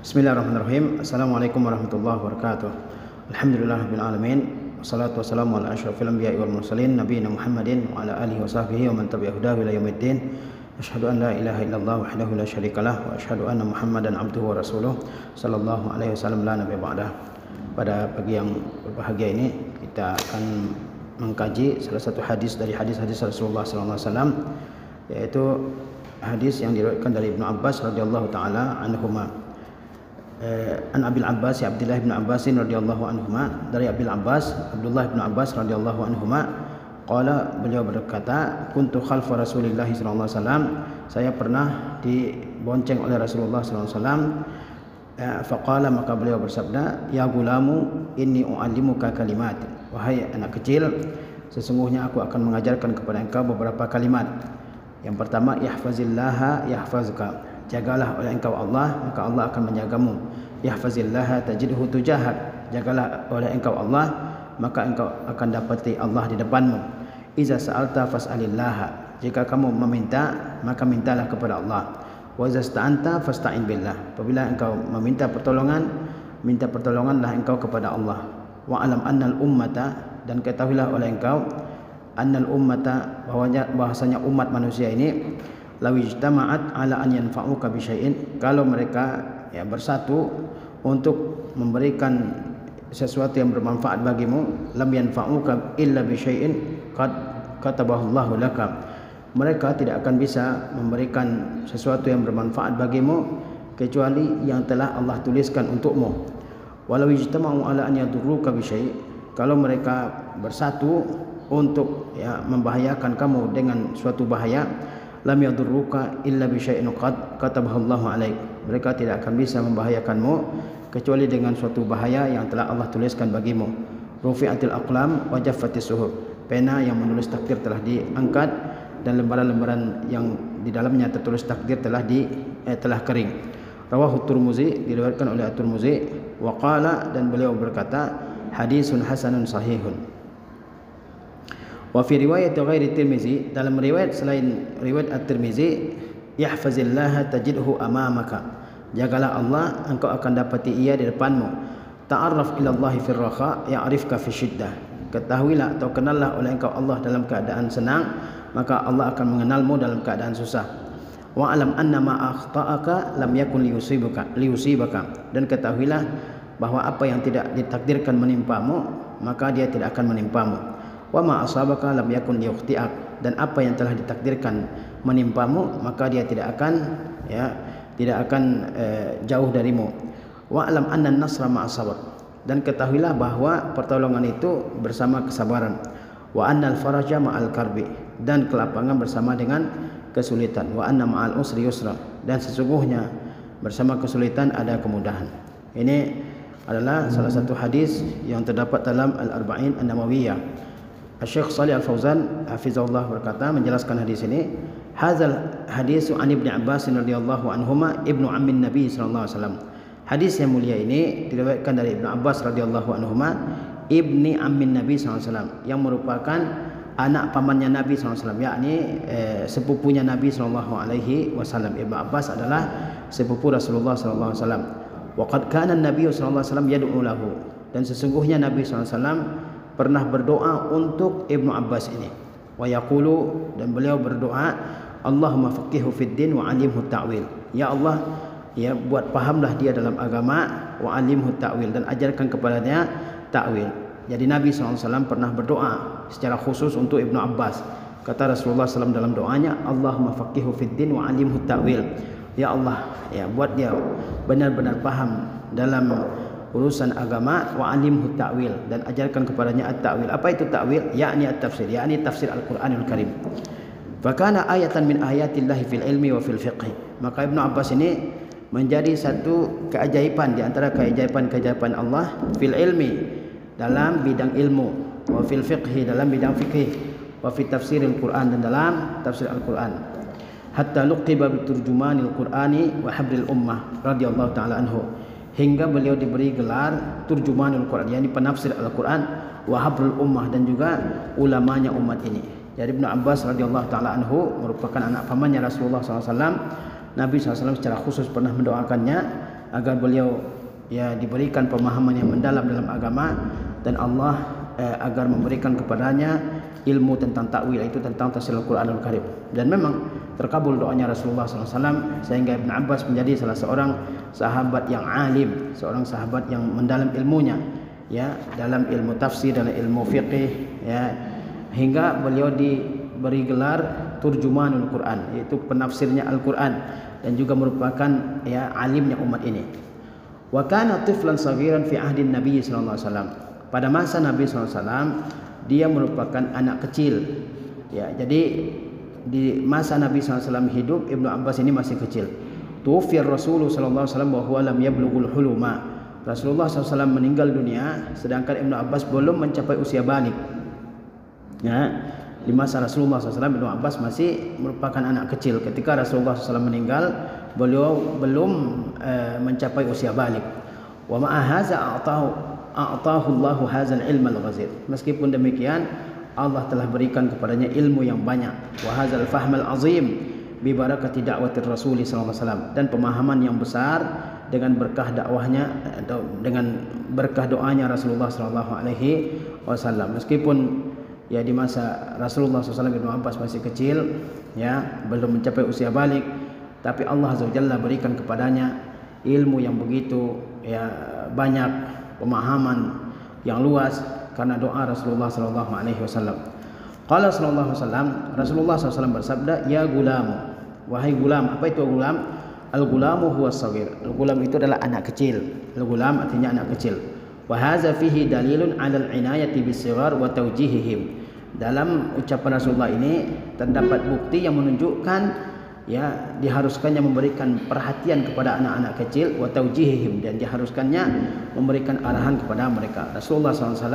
Bismillahirrahmanirrahim. Assalamualaikum warahmatullahi wabarakatuh. Alhamdulillahirabbil alamin. Wassalatu wassalamu ala asyrafil anbiya'i wal mursalin nabiyina Muhammadin wa ala alihi wa sahbihi wa man tabi'ahu ila yaumiddin. Asyhadu an la ilaha illallah wahdahu la syarikalah wa asyhadu anna Muhammadan abduhu wa rasuluh sallallahu alaihi wasallam la nabiyya ba'dah. Pada pagi yang berbahagia ini kita akan mengkaji salah satu hadis dari hadis-hadis Rasulullah sallallahu alaihi wasallam, yaitu hadis yang diriwayatkan dari Ibnu Abbas radhiyallahu taala anhuma. An Abil Abbas Abdullah bin Abbas radhiyallahu anhuma, dari Abdullah bin Abbas radhiyallahu anhuma, qala, beliau berkata, kuntu khalfa Rasulillah sallallahu alaihi wasallam, saya pernah dibonceng oleh Rasulullah sallallahu alaihi wasallam. Faqala, maka beliau bersabda, ya gulamu inni u'allimuka kalimat, wahai anak kecil, sesungguhnya aku akan mengajarkan kepada engkau beberapa kalimat. Yang pertama, ihfazillaha yahfazka, jagalah oleh engkau Allah, maka Allah akan menjagamu. Yahfazillaha tajidhu tujahak, jagalah oleh engkau Allah, maka engkau akan dapati Allah di depanmu. Iza sa'alta fas'alillaha, jika kamu meminta, maka mintalah kepada Allah. Wa iza sta'anta fasta'in billah, apabila engkau meminta pertolongan, minta pertolonganlah engkau kepada Allah. Wa alam annal ummata, dan ketahuilah oleh engkau, annal ummata, bahwasanya umat manusia ini, law ijtama'at ala an yanfa'uka bi syai'in, kalau mereka bersatu untuk memberikan sesuatu yang bermanfaat bagimu, lam yanfa'uka illa bi syai'in qad katabahu Allahu laka, mereka tidak akan bisa memberikan sesuatu yang bermanfaat bagimu kecuali yang telah Allah tuliskan untukmu. Walau ijtama'u ala an yadurruka bi syai', kalau mereka bersatu untuk membahayakan kamu dengan suatu bahaya, lam yadurruka illa bi syai'in qad katabahu Allahu alaik, mereka tidak akan bisa membahayakanmu kecuali dengan suatu bahaya yang telah Allah tuliskan bagimu. Rufi'atil aqlam wa jaffatis suhuf, pena yang menulis takdir telah diangkat dan lembaran-lembaran yang di dalamnya tertulis takdir telah kering. Rawahu Tirmizi, diriwayatkan oleh At-Tirmizi. Wa qala, dan beliau berkata, hadisun hasanun sahihun. Wa fi riwayat ghairi Tirmizi, dalam riwayat selain riwayat At-Tirmizi, yahfazillaha tajidhu amamaka, jagalah Allah, engkau akan dapati ia di depanmu. Ta'arraf ila Allahi fir raha ya'rifka fi syiddah, ketahuilah atau kenallah oleh engkau Allah dalam keadaan senang, maka Allah akan mengenalmu dalam keadaan susah. Wa alam anna ma akhta'aka lam yakun liyusibaka, dan ketahuilah bahwa apa yang tidak ditakdirkan menimpamu, maka dia tidak akan menimpamu. Wa ma asabaka lam yakun liyukhti'ak, dan apa yang telah ditakdirkan menimpamu, maka dia tidak akan jauh darimu. Wa alam anna an-nasra ma'as sabr, dan ketahuilah bahwa pertolongan itu bersama kesabaran. Wa annal faraja ma'al karbi, dan kelapangan bersama dengan kesulitan. Wa anna ma'al usri yusra, dan sesungguhnya bersama kesulitan ada kemudahan. Ini adalah salah satu hadis yang terdapat dalam Al-Arba'in An-Nawawiyah. Syekh Shalih Al-Fauzan hafizahullah berkata, menjelaskan hadis ini, hadzal hadisu an Ibnu Abbas radhiyallahu anhuma ibnu ammin Nabi sallallahu alaihi wasallam. Hadis yang mulia ini diriwayatkan dari Ibnu Abbas radhiyallahu anhuma, ibni ammin Nabi sallallahu alaihi wasallam, yang merupakan anak pamannya Nabi sallallahu alaihi wasallam, yakni sepupunya Nabi sallallahu alaihi wasallam. Ibnu Abbas adalah sepupu Rasulullah sallallahu alaihi wasallam. Wa qad kana an-nabiy sallallahu alaihi wasallam yad'u lahu, dan sesungguhnya Nabi sallallahu alaihi wasallam pernah berdoa untuk Ibnu Abbas ini. Wa yaqulu, dan beliau berdoa, Allahumma faqihu fid din wa 'allimhu ta'wil, ya Allah, buat pahamlah dia dalam agama, wa 'allimhu ta'wil, dan ajarkan kepadanya ta'wil. Jadi Nabi SAW pernah berdoa secara khusus untuk Ibnu Abbas. Kata Rasulullah SAW dalam doanya, Allahumma faqihu fid din wa 'allimhu ta'wil, ya Allah, buat dia benar-benar paham dalam urusan agama, wa 'allimhu ta'wil, dan ajarkan kepadanya at-ta'wil. Apa itu ta'wil? Yakni at-tafsir, yakni tafsir Al-Qur'anul Karim. Fakana ayatan min ayatillahi fil ilmi wa fil fiqh, maka Ibnu Abbas ini menjadi satu keajaiban di antara keajaiban-keajaiban Allah, fil ilmi, dalam bidang ilmu, wa fil fiqhi, dalam bidang fikih, wa fi tafsiril Quran, dan dalam tafsir Al-Quran. Hatta luqiba biturjumanil Qur'ani wa habril ummah radhiyallahu taala anhu, hingga beliau diberi gelar turjumanul Quran, yakni penafsir Al-Quran, wa habrul ummah, dan juga ulamanya umat ini. Jadi Ibnu Abbas radhiyallahu taala anhu merupakan anak pamannya Rasulullah SAW. Nabi SAW secara khusus pernah mendoakannya agar beliau ya diberikan pemahaman yang mendalam dalam agama, dan Allah agar memberikan kepadanya ilmu tentang takwil, itu tentang tafsir Al-Quranul Karim. Dan memang terkabul doanya Rasulullah SAW, sehingga Ibn Abbas menjadi salah seorang sahabat yang alim, seorang sahabat yang mendalam ilmunya ya, dalam ilmu tafsir, dalam ilmu fiqih ya, hingga beliau diberi gelar turjumanul Quran, yaitu penafsirnya Al-Quran, dan juga merupakan ya alimnya umat ini. Wa kana tiflan saghiran fi ahdin Nabi sallallahu alaihi wasallam. Pada masa Nabi sallallahu alaihi wasallam dia merupakan anak kecil. Ya, jadi di masa Nabi sallallahu alaihi wasallam hidup, Ibnu Abbas ini masih kecil. Tuwafiyar Rasulullah sallallahu alaihi wasallam wa huwa lam yablughul huluma. Rasulullah sallallahu alaihi wasallam meninggal dunia sedangkan Ibnu Abbas belum mencapai usia baligh. Ya, di masa Rasulullah SAW, Ibnu Abbas masih merupakan anak kecil. Ketika Rasulullah SAW meninggal, beliau belum mencapai usia baligh. Wa ma'a hadza a'tahu Allahu hadzal ilma al-ghazir. Meskipun demikian, Allah telah berikan kepadanya ilmu yang banyak. Wa hadzal fahmal azim bi barakati da'watir Rasul sallallahu alaihi wasallam, dan pemahaman yang besar dengan berkah dakwahnya, dengan berkah doanya Rasulullah sallallahu alaihi wasallam. Meskipun ya di masa Rasulullah SAW Ibnu Abbas masih kecil ya, belum mencapai usia baligh, tapi Allah Azza wa Jalla berikan kepadanya ilmu yang begitu ya banyak, pemahaman yang luas karena doa Rasulullah sallallahu alaihi wasallam. Qala sallallahu alaihi wasallam, Rasulullah SAW bersabda, ya gulam, wahai gulam. Apa itu gulam? Al-gulamu huwa as-saghir. Al-gulam itu adalah anak kecil. Al-gulam artinya anak kecil. Wa hadza fihi dalilun 'ala al-'inayati bis-sighar wa tawjihihim. Dalam ucapan Rasulullah ini terdapat bukti yang menunjukkan ya diharuskannya memberikan perhatian kepada anak-anak kecil, wa tawjihihim, dan diharuskannya memberikan arahan kepada mereka. Rasulullah SAW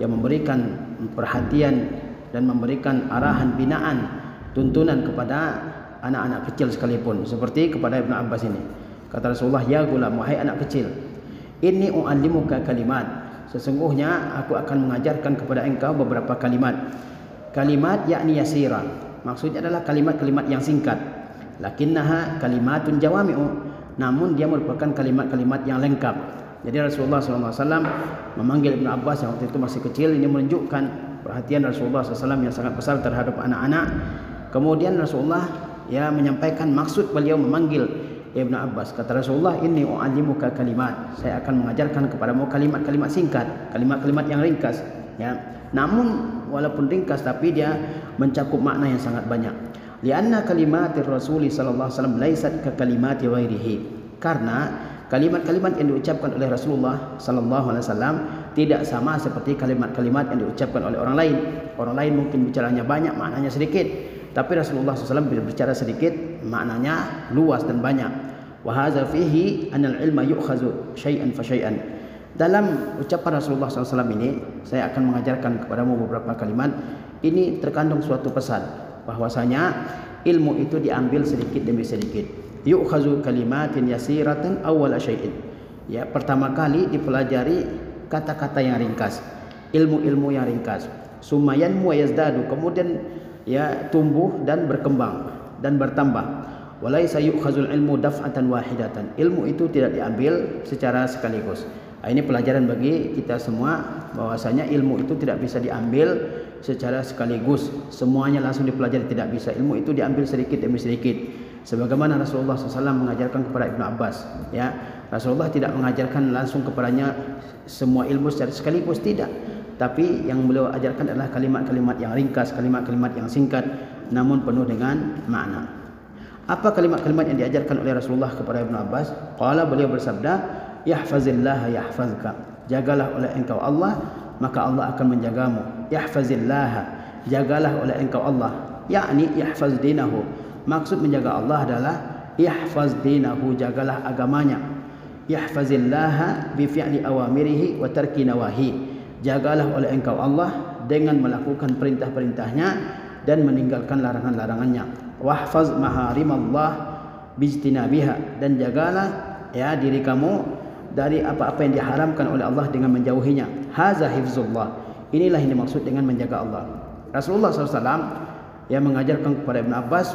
yang memberikan perhatian dan memberikan arahan binaan, tuntunan kepada anak-anak kecil sekalipun, seperti kepada Ibnu Abbas ini. Kata Rasulullah, ya gulam, wahai anak kecil, inni u'allimuka kalimat, sesungguhnya aku akan mengajarkan kepada engkau beberapa kalimat. Kalimat yakni yasira, maksudnya adalah kalimat-kalimat yang singkat. Lakinnaha kalimatun jawami'u, namun dia merupakan kalimat-kalimat yang lengkap. Jadi Rasulullah SAW memanggil Ibnu Abbas yang waktu itu masih kecil, ini menunjukkan perhatian Rasulullah SAW yang sangat besar terhadap anak-anak. Kemudian Rasulullah ya menyampaikan maksud beliau memanggil Ibnu Abbas. Kata Rasulullah, inni u'allimuka kalimat, saya akan mengajarkan kepadamu kalimat-kalimat singkat, kalimat-kalimat yang ringkas ya. Namun walaupun ringkas tapi dia mencakup makna yang sangat banyak. Lianna kalimatir Rasul sallallahu alaihi wasallam laisat ka kalimati ghairihi. Karena kalimat-kalimat yang diucapkan oleh Rasulullah sallallahu alaihi wasallam tidak sama seperti kalimat-kalimat yang diucapkan oleh orang lain. Orang lain mungkin bicaranya banyak, maknanya sedikit. Tapi Rasulullah SAW berbicara sedikit, maknanya luas dan banyak. Wa hadza fihi anal ilma yu'khazu syai'an fa syai'an. Dalam ucapan Rasulullah SAW ini, saya akan mengajarkan kepadamu beberapa kalimat. Ini terkandung suatu pesan bahwasanya ilmu itu diambil sedikit demi sedikit. Yu'khazu kalimatin yasiratan awwala syai'in. Ya, pertama kali dipelajari kata-kata yang ringkas, ilmu-ilmu yang ringkas. Sumayan wa yazdadu, kemudian ya tumbuh dan berkembang dan bertambah. Walaisa yu'khazul ilmu daf'atan wahidatan. Ilmu itu tidak diambil secara sekaligus. Ini pelajaran bagi kita semua bahwasanya ilmu itu tidak bisa diambil secara sekaligus. Semuanya langsung dipelajari tidak bisa. Ilmu itu diambil sedikit demi sedikit. Sebagaimana Rasulullah SAW mengajarkan kepada Ibnu Abbas, ya, Rasulullah tidak mengajarkan langsung kepadanya semua ilmu secara sekaligus, tidak. Tapi yang beliau ajarkan adalah kalimat-kalimat yang ringkas, kalimat-kalimat yang singkat, namun penuh dengan makna. Apa kalimat-kalimat yang diajarkan oleh Rasulullah kepada Ibnu Abbas? Qala, beliau bersabda, yahfazillaha yahfazka. Jagalah oleh engkau Allah, maka Allah akan menjagamu. Yahfazillaha, jagalah oleh engkau Allah. Yakni yahfaz dinahu. Maksud menjaga Allah adalah yahfaz dinahu, jagalah agamanya. Yahfazillaha bi fi'li awamirihi wa tarki nawahi. Jagalah oleh engkau Allah dengan melakukan perintah-perintahnya dan meninggalkan larangan-larangannya. Wahfaz maharimallah bijtinabiha, dan jagalah ya diri kamu dari apa-apa yang diharamkan oleh Allah dengan menjauhinya. Haza hifzullah, inilah yang dimaksud dengan menjaga Allah. Rasulullah SAW yang mengajarkan kepada Ibnu Abbas,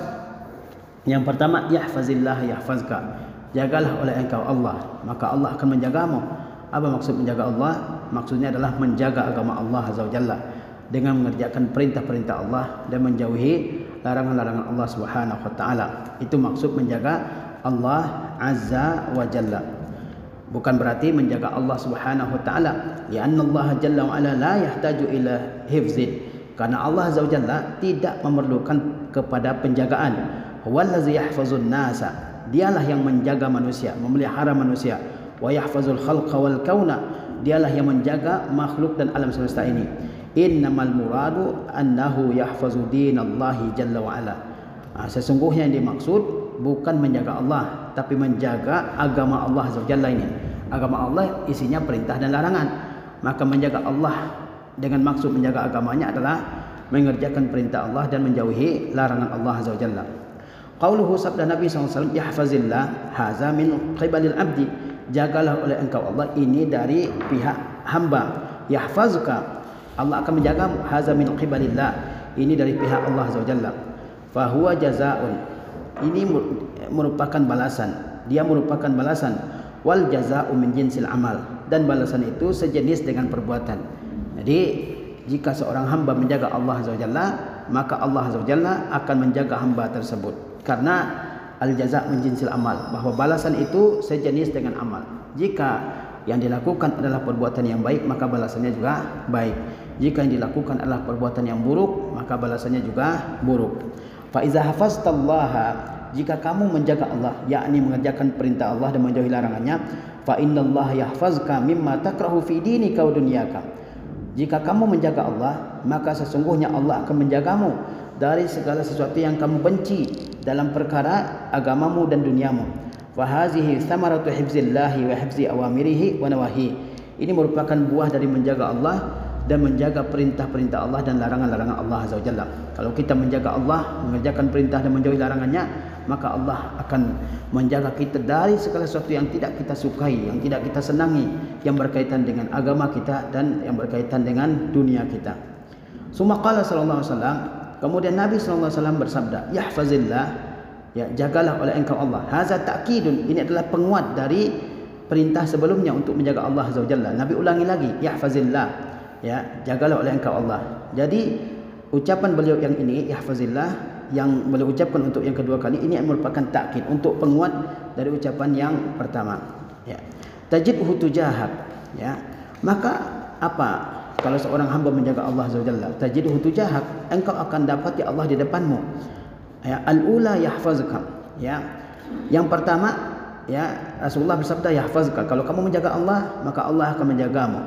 yang pertama, yahfazillah yahfazka, jagalah oleh engkau Allah, maka Allah akan menjagamu. Apa maksud menjaga Allah? Maksudnya adalah menjaga agama Allah Azza wa Jalla dengan mengerjakan perintah-perintah Allah dan menjauhi larangan-larangan Allah Subhanahu wa taala. Itu maksud menjaga Allah Azza wa Jalla. Bukan berarti menjaga Allah Subhanahu wa taala, lianna Allah Jalla wa ala la yahtaju ila hifzin, karena Allah Azza wa Jalla tidak memerlukan kepada penjagaan. Huwallazi yahfazun nasa, dialah yang menjaga manusia, memelihara manusia. Wa yahfazul khalqa wal kauna, dialah yang menjaga makhluk dan alam semesta ini. Innamal muradu annahu yahfazu dinallahi jalla wa ala. Sesungguhnya yang dimaksud bukan menjaga Allah, tapi menjaga agama Allah Azza wa Jalla ini. Agama Allah isinya perintah dan larangan. Maka menjaga Allah dengan maksud menjaga agamanya adalah mengerjakan perintah Allah dan menjauhi larangan Allah Azza wa Jalla. Qauluhu, sabda Nabi SAW, yahfazillah haza min qibalil abdi, jagalah oleh engkau Allah, ini dari pihak hamba. Yahfazuka, Allah akan menjagamu. Haza min qibalillah, ini dari pihak Allah Azza wa Jalla. Fahuwa jazaun, ini merupakan balasan, dia merupakan balasan. Wal jaza'u min jinsil amal, dan balasan itu sejenis dengan perbuatan. Jadi jika seorang hamba menjaga Allah Azza wa Jalla, maka Allah Azza wa Jalla akan menjaga hamba tersebut. Karena al-jaza' min jinsil amal, bahwa balasan itu sejenis dengan amal. Jika yang dilakukan adalah perbuatan yang baik, maka balasannya juga baik. Jika yang dilakukan adalah perbuatan yang buruk, maka balasannya juga buruk. Fa iza hafaztallaha, jika kamu menjaga Allah, yakni mengerjakan perintah Allah dan menjauhi larangannya, fa innallaha yahfazka mimma takrahu fi dinika wa dunyaka. Jika kamu menjaga Allah, maka sesungguhnya Allah akan menjagamu dari segala sesuatu yang kamu benci dalam perkara agamamu dan duniamu. Fa hazihi thamaratu hifzillahi wa hifzi awamirihi wa nawahi. Ini merupakan buah dari menjaga Allah dan menjaga perintah-perintah Allah dan larangan-larangan Allah Azza wa Jalla. Kalau kita menjaga Allah, mengerjakan perintah dan menjauhi larangannya, maka Allah akan menjaga kita dari segala sesuatu yang tidak kita sukai, yang tidak kita senangi, yang berkaitan dengan agama kita dan yang berkaitan dengan dunia kita. Summa qala sallallahu alaihi wasallam, kemudian Nabi sallallahu alaihi wasallam bersabda, yahfazillah, ya, jagalah oleh engkau Allah. Haza ta'kidun, ini adalah penguat dari perintah sebelumnya untuk menjaga Allah Azza wa Jalla. Nabi ulangi lagi, yahfazillah, ya, jagalah oleh engkau Allah. Jadi ucapan beliau yang ini, yahfazillah, yang beliau ucapkan untuk yang kedua kali ini merupakan takkid, untuk penguat dari ucapan yang pertama. Ya. Tajidhu tujahak, ya. Maka apa kalau seorang hamba menjaga Allah Azza wa Jalla? Tajidhu tujahak, engkau akan dapati Allah di depanmu. Ya, al-ula yahfazuka, ya. Yang pertama, ya, Rasulullah bersabda yahfazuka, kalau kamu menjaga Allah, maka Allah akan menjagamu.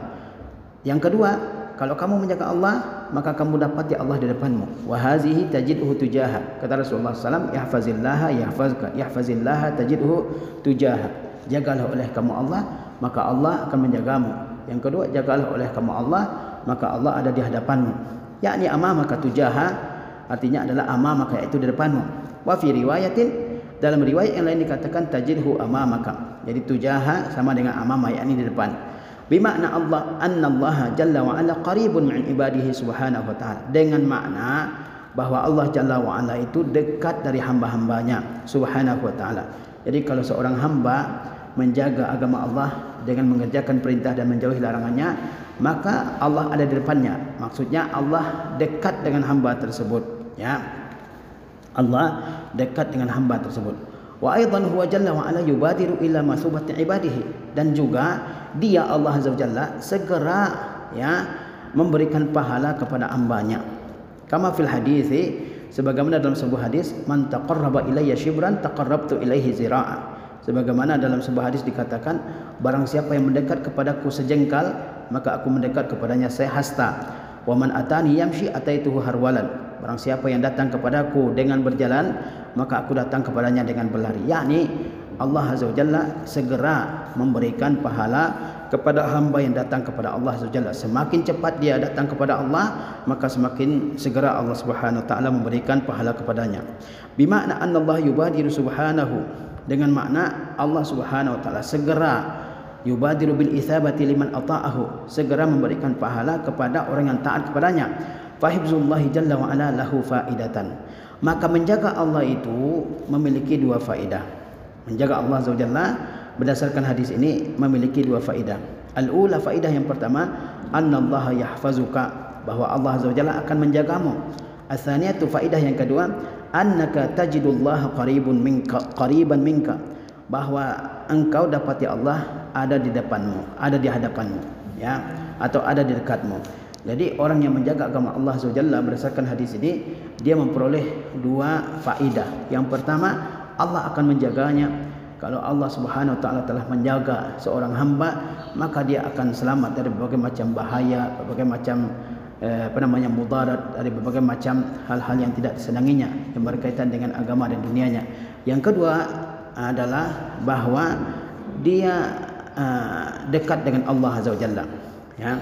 Yang kedua, kalau kamu menjaga Allah, maka kamu dapati Allah di depanmu. Wa hazihi tajidhu tujaha. Kata Rasulullah SAW, yahfazillaha yahfazka, yahfazillaha tajidhu tujaha. Jagalah oleh kamu Allah, maka Allah akan menjagamu. Yang kedua, jagalah oleh kamu Allah, maka Allah ada di hadapanmu. Yakni amamaka tujaha, artinya adalah amamaka, yaitu di depanmu. Wa fi riwayatin, dalam riwayat yang lain dikatakan tajidhu amamaka. Jadi tujaha sama dengan amama, yakni di depan. Bimakna Allah, anna Allah Jalla wa Ala qaribun min ibadihi subhanahu wa ta'ala, dengan makna bahwa Allah Jalla wa Ala itu dekat dari hamba-hambanya subhanahu wa ta'ala. Jadi kalau seorang hamba menjaga agama Allah dengan mengerjakan perintah dan menjauhi larangannya, maka Allah ada di depannya. Maksudnya Allah dekat dengan hamba tersebut, ya. Allah dekat dengan hamba tersebut. Wa aidan huwa jalla wa ala yubadiru ila masubati ibadihi, dan juga dia Allah Azza wa Jalla segera, ya, memberikan pahala kepada hambanya. Kama fil hadithi, sebagaimana dalam sebuah hadis, man taqarraba ilayya shibran taqarrabtu ilaihi zira'a. Sebagaimana dalam sebuah hadis dikatakan, barang siapa yang mendekat kepadaku sejengkal, maka aku mendekat kepadanya sehasta. Wa man atani yamshi ataituhu harwalan. Barang siapa yang datang kepadaku dengan berjalan, maka aku datang kepadanya dengan berlari. Yakni Allah Azza wa Jalla segera memberikan pahala kepada hamba yang datang kepada Allah Azza wa Jalla. Semakin cepat dia datang kepada Allah, maka semakin segera Allah Subhanahu wa taala memberikan pahala kepadanya. Bimakna anna Allah yubadiru subhanahu, dengan makna Allah Subhanahu wa taala segera yubadiru bil ithabati liman ata'ahu, segera memberikan pahala kepada orang yang taat kepadanya. Fahibzullahi jalla wa ala lahu faidatan, maka menjaga Allah itu memiliki dua faedah. Menjaga Allah Azza wa Jalla berdasarkan hadis ini memiliki dua faedah. Al-ula, faedah yang pertama, annallaha yahfazuka, bahwa Allah Azza wa Jalla akan menjagamu. Ats-tsaniyatu, faedah yang kedua, annaka tajidullaha qariban minka, bahwa engkau dapati Allah ada di depanmu, ada di hadapanmu, ya, atau ada di dekatmu. Jadi orang yang menjaga agama Allah Azza wa Jalla berdasarkan hadis ini, dia memperoleh dua faedah. Yang pertama, Allah akan menjaganya. Kalau Allah Subhanahu wa taala telah menjaga seorang hamba, maka dia akan selamat dari berbagai macam bahaya, berbagai macam mudarat, dari berbagai macam hal-hal yang tidak disenanginya yang berkaitan dengan agama dan dunianya. Yang kedua adalah bahwa dia dekat dengan Allah Azza wa Jalla, ya.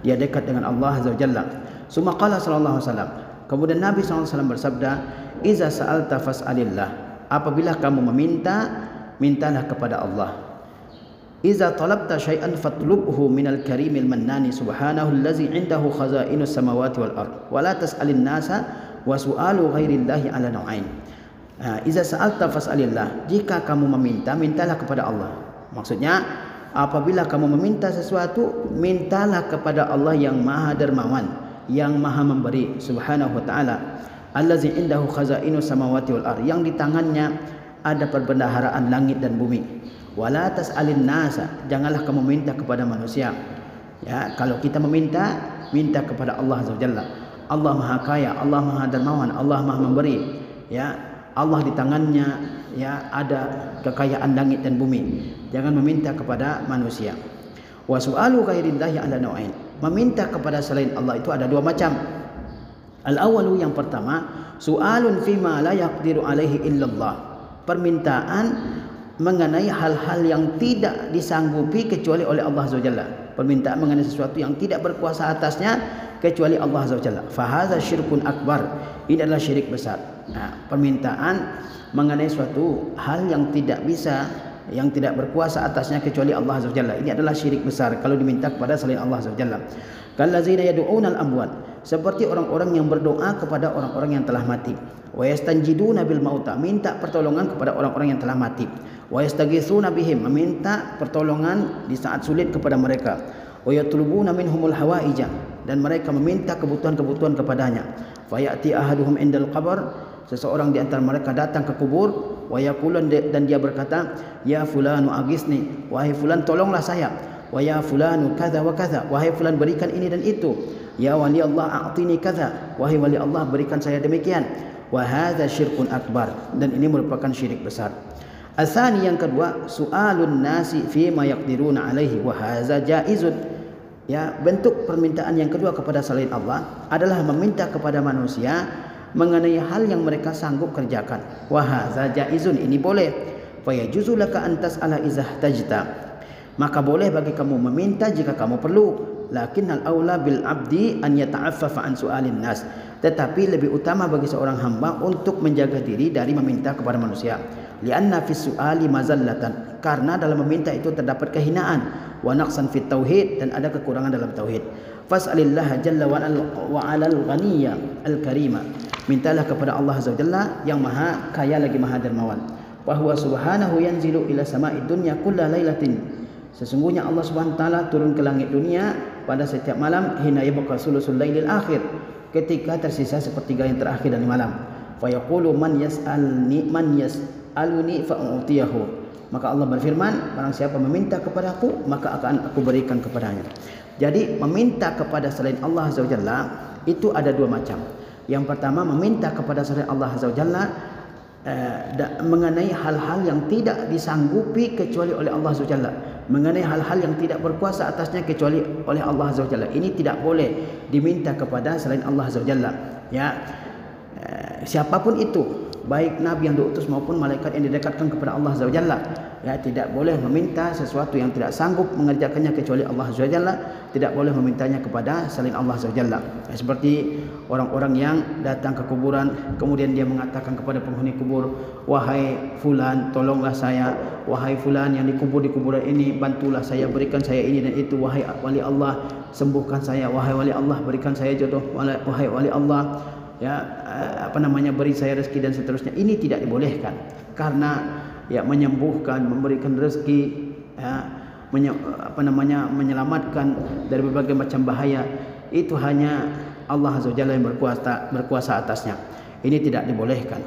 Dia dekat dengan Allah Azza wa Jalla. Summa qala sallallahu alaihi wasallam, kemudian Nabi sallallahu alaihi wasallam bersabda, "Iza sa'alta fas'alillah." Apabila kamu meminta, mintalah kepada Allah. Iza talabta syai'an fatlubhu minal karimil mannani subhanahu allazi 'indahu khazainus samawati wal ard wa la tas'alin nasa wa su'alu ghairillahi 'ala nau'ain. Iza sa'alta fas'alillah, jika kamu meminta, mintalah kepada Allah. Maksudnya, apabila kamu meminta sesuatu, mintalah kepada Allah yang Maha Dermawan, yang Maha Memberi subhanahu wa ta'ala. Allazi 'indahu khazainus samawati wal ard, yang di tangannya ada perbendaharaan langit dan bumi. Wala tas'alin nasa, janganlah kamu minta kepada manusia. Ya, kalau kita meminta, minta kepada Allah Azza wa Jalla. Allah Maha Kaya, Allah Maha Dermawan, Allah Maha Memberi. Ya, Allah di tangannya, ya, ada kekayaan langit dan bumi. Jangan meminta kepada manusia. Wa su'alu ghairillahi 'ala nau'ain, meminta kepada selain Allah itu ada dua macam. Al-awwalu, yang pertama, su'alun fima la yaqdiru alaihi illallah, permintaan mengenai hal-hal yang tidak disanggupi kecuali oleh Allah Azza wa Jalla. Permintaan mengenai sesuatu yang tidak berkuasa atasnya kecuali Allah Azza wa Jalla. Fa hadza syirkun akbar, ini adalah syirik besar. Permintaan mengenai suatu hal yang tidak bisa, yang tidak berkuasa atasnya kecuali Allah Azza wa Jalla, ini adalah syirik besar kalau diminta kepada selain Allah Azza wa Jalla. Kallazina yad'una al-amwat, seperti orang-orang yang berdoa kepada orang-orang yang telah mati. Wa yastanjiduna bil mauta, minta pertolongan kepada orang-orang yang telah mati. Wa yastaghitsuna bihim, meminta pertolongan di saat sulit kepada mereka. Wa yatlubuna minhumul hawaija, dan mereka meminta kebutuhan-kebutuhan kepadanya. Fa ya'ti ahaduhum indal qabr, seseorang di antara mereka datang ke kubur, wa yaqulun, dan dia berkata, ya fulanu agisni, wahai fulan tolonglah saya. Wa ya fulanu kadza wa kadza, wahai fulan berikan ini dan itu. Ya wali Allah a'tini kadza, wahai wali Allah berikan saya demikian. Wa hadza syirkun akbar, dan ini merupakan syirik besar. Asani, yang kedua, su'alun nasi fi ma yaqdiruna alaihi wa hadza jaizun. Ya, bentuk permintaan yang kedua kepada selain Allah adalah meminta kepada manusia mengenai hal yang mereka sanggup kerjakan. Wa hadza jaizun, ini boleh. Fa yajuzu laka an tas'ala idza ihtajta, maka boleh bagi kamu meminta jika kamu perlu. Lakinnal aula bil abdi an yata'affafa an su'alin nas, tetapi lebih utama bagi seorang hamba untuk menjaga diri dari meminta kepada manusia. Lianna fis su'ali mazallatan, karena dalam meminta itu terdapat kehinaan, wa naqsan fit tauhid, dan ada kekurangan dalam tauhid. Fas'alillah jalla wa 'alal ghaniyya al karima, mintalah kepada Allah Azza wa Jalla yang Maha Kaya lagi Maha Dermawan. Wa huwa subhanahu yanzilu ila sama'id dunya kulla lailatin, sesungguhnya Allah Subhanahu wa taala turun ke langit dunia pada setiap malam, hina yabqa sulusul lailil akhir, ketika tersisa sepertiga yang terakhir dari malam. Fa yaqulu man yas'aluni fa u'tiyahu, maka Allah berfirman, barang siapa meminta kepadaku maka akan aku berikan kepadanya. Jadi meminta kepada selain Allah Azza wa Jalla itu ada dua macam. Yang pertama, meminta kepada selain Allah Azza wa Jalla mengenai hal-hal yang tidak disanggupi kecuali oleh Allah Azza wa Jalla, mengenai hal-hal yang tidak berkuasa atasnya kecuali oleh Allah Azza wa Jalla. Ini tidak boleh diminta kepada selain Allah Azza wa Jalla. Ya, siapapun itu, baik nabi yang diutus maupun malaikat yang didekatkan kepada Allah Azza wa Jalla, ya, tidak boleh meminta sesuatu yang tidak sanggup mengerjakannya kecuali Allah Azza wa Jalla. Tidak boleh memintanya kepada selain Allah Azza wa Jalla. Ya, seperti orang-orang yang datang ke kuburan, kemudian dia mengatakan kepada penghuni kubur, wahai fulan tolonglah saya, wahai fulan yang dikubur di kuburan ini bantulah saya, berikan saya ini dan itu, wahai wali Allah sembuhkan saya, wahai wali Allah berikan saya jodoh, wahai wali Allah, ya, beri saya rezeki dan seterusnya. Ini tidak dibolehkan, karena ya, menyembuhkan, memberikan rezeki, ya, menyelamatkan dari berbagai macam bahaya, itu hanya Allah Azza wa Jalla yang berkuasa atasnya. Ini tidak dibolehkan.